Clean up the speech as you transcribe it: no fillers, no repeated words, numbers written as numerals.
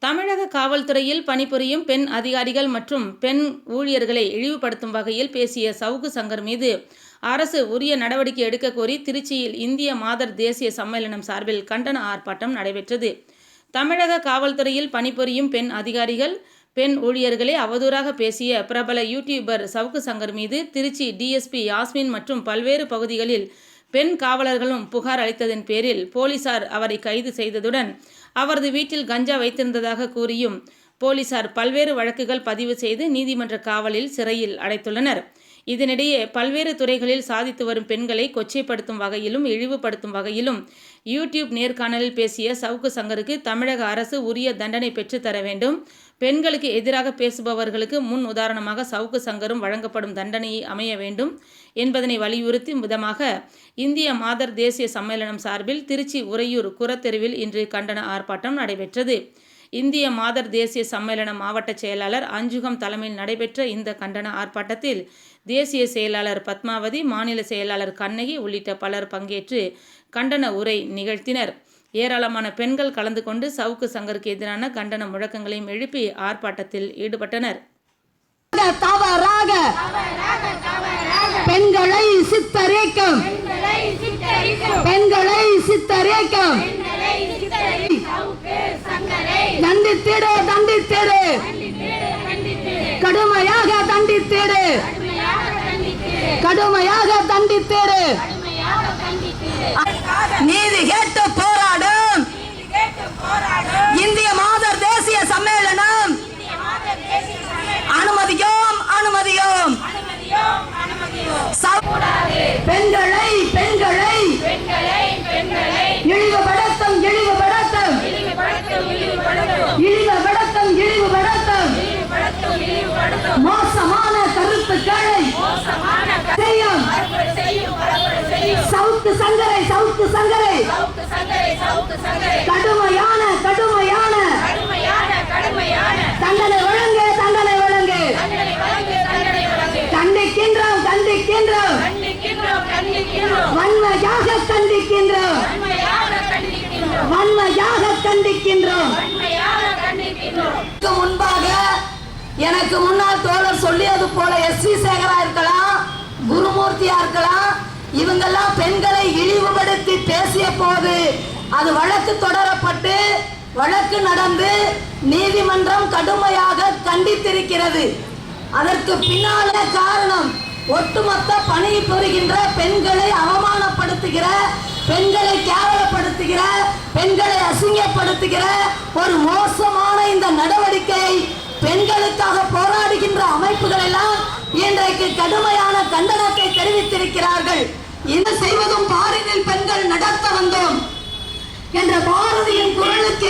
தமிழக காவல்துறையில் பணிபுரியும் பெண் அதிகாரிகள் மற்றும் பெண் ஊழியர்களை இழிவுபடுத்தும் வகையில் பேசிய சவுக்கு சங்கர் மீது அரசு உரிய நடவடிக்கை எடுக்க கோரி திருச்சியில் இந்திய மாதர் தேசிய சம்மேளனம் சார்பில் கண்டன ஆர்ப்பாட்டம் நடைபெற்றது. தமிழக காவல்துறையில் பணிபுரியும் பெண் அதிகாரிகள், பெண் ஊழியர்களை அவதூறாக பேசிய பிரபல யூடியூபர் சவுக்கு சங்கர் மீது திருச்சி டிஎஸ்பி யாஸ்மின் மற்றும் பல்வேறு பகுதிகளில் பெண் காவலர்களும் புகார் அளித்ததன் பேரில் போலீசார் அவரை கைது செய்ததுடன் அவரது வீட்டில் கஞ்சா வைத்திருந்ததாக கூறியும் போலீசார் பல்வேறு வழக்குகள் பதிவு செய்து நீதிமன்ற காவலில் சிறையில் அடைத்துள்ளனர். இதனிடையே பல்வேறு துறைகளில் சாதித்து வரும் பெண்களை கொச்சைப்படுத்தும் வகையிலும் இழிவுபடுத்தும் வகையிலும் யூடியூப் நேர்காணலில் பேசிய சவுக்கு சங்கருக்கு தமிழக அரசு உரிய தண்டனை பெற்றுத்தர வேண்டும். பெண்களுக்கு எதிராக பேசுபவர்களுக்கு முன் உதாரணமாக சவுக்கு சங்கரும் வழங்கப்படும் தண்டனையை அமைய வேண்டும் என்பதனை வலியுறுத்தும் விதமாக இந்திய மாதர் தேசிய சம்மேளனம் சார்பில் திருச்சி உறையூர் குரத்தெருவில் இன்று கண்டன ஆர்ப்பாட்டம் நடைபெற்றது. இந்திய மாதர் தேசிய சம்மேளன மாவட்ட செயலாளர் அஞ்சுகம் தலைமையில் நடைபெற்ற இந்த கண்டன ஆர்ப்பாட்டத்தில் தேசிய செயலாளர் பத்மாவதி, மாநில செயலாளர் கண்ணகி உள்ளிட்ட பலர் பங்கேற்று கண்டன உரை நிகழ்த்தினர். ஏராளமான பெண்கள் கலந்து கொண்டு சவுக்கு சங்கருக்கு எதிரான கண்டன முழக்கங்களையும் எழுப்பி ஆர்ப்பாட்டத்தில் ஈடுபட்டனர். பெண்களை சித்தரிக்கும் தண்டித்திடு, தண்டித்திடு, கடுமையாக தண்டித்திடு, கடுமையாக தண்டித்திடு. நீதி கேட்டு போராடும் இந்திய மாதர் தேசிய சம்மேளனம் அனுமதியோம், அனுமதியோம். பெண்களை பெண்களை இழிவுபடுத்தும், இழிவுபடுத்தும், இழிவுபடுத்தும், இழிவுபடுத்தும் மோசமான கருத்துக்களை செய்யும் சவுக்கு சங்கரை, சவுக்கு சங்கரை கடுமையான கடுமையான தண்டனை வழங்கு, தண்டனை வழங்கு. கண்டிக்கின்றோம், கண்டிக்கின்றோம், வன்மையாக கண்டிக்கின்றோம், வன்மையாக கண்டிக்கின்றோம். முன்பாக எனக்கு முன்னால் தோழர் சொல்லியது போல எஸ்.வி. சேகரா இருக்கலாம், குருமூர்த்தியா இருக்கலாம், இவங்கெல்லாம் பெண்களை இழிவுபடுத்தி பேசிய போது அது வழக்கு தொடரப்பட்டு வழக்கு நடந்து நீதிமன்றம் கடுமையாக கண்டித்திருக்கிறது. அதற்கு பின்னால காரணம் ஒட்டுமொத்த பணிபுரிகின்ற பெண்களை அவமானப்படுத்துகிற, பெண்களை கேவலப்படுத்துகிற, பெண்களை அசிங்கப்படுத்துகிற ஒரு மோசமான இந்த நடவடிக்கை பெண்களுக்காக போராடுகின்ற அமைப்புகள் எல்லாம் இன்றைக்கு கடுமையான கண்டனத்தை தெரிவித்திருக்கிறார்கள். இந்த செய்வதும் பாரினில் பெண்கள் நடத்த வந்தோம் என்ற பாரதியின் குரலுக்கு